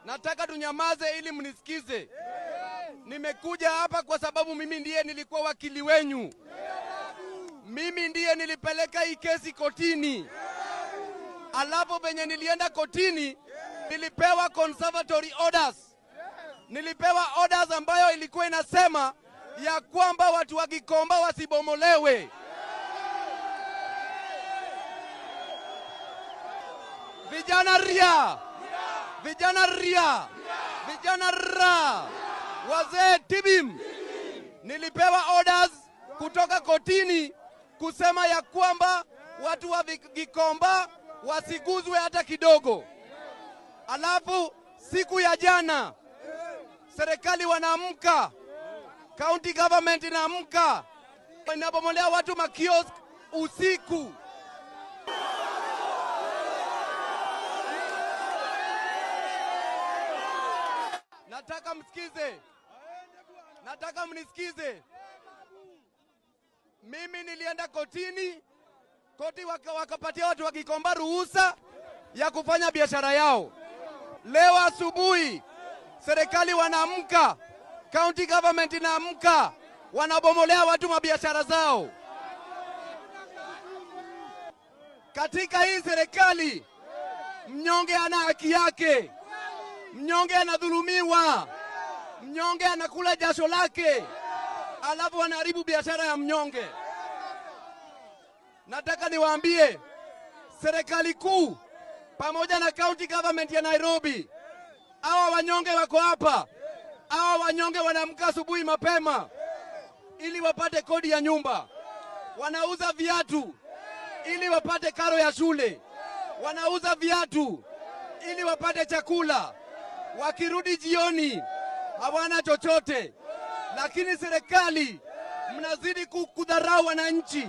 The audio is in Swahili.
Nataka tunyamaze ili mnisikize. Nimekuja hapa kwa sababu mimi ndiye nilikuwa wakili wenyu. Mimi ndiye nilipeleka hii kesi kotini. Alafu penye nilienda kotini, nilipewa conservatory orders. Nilipewa orders ambayo ilikuwa inasema ya kwamba watu wa Gikomba wasibomolewe. Vijana ria! Vijana ria! Vijana ra! Wazee tibim! Nilipewa orders kutoka kotini kusema ya kwamba watu wa Gikomba wasiguzwe hata kidogo. Alafu siku ya jana serikali wanaamka, county government inaamka, inabomolea watu makiosk usiku. Nataka msikize. Nataka mnisikize. Mimi nilienda kotini, koti wakapatia watu wa Gikomba ruhusa ya kufanya biashara yao. Leo asubuhi serikali wanaamka, county government inaamka, wanabomolea watu mabiashara zao. Katika hii serikali mnyonge ana haki yake. Mnyonge anadhulumiwa. Mnyonge anakula jasho lake. Alafu wanaharibu biashara ya mnyonge. Nataka niwaambie serikali kuu pamoja na county government ya Nairobi, hawa wanyonge wako hapa. Hawa wanyonge wanaamka asubuhi mapema ili wapate kodi ya nyumba. Wanauza viatu ili wapate karo ya shule. Wanauza viatu ili wapate chakula. Wakirudi jioni hawana chochote. Lakini serikali mnazidi kudharau wananchi.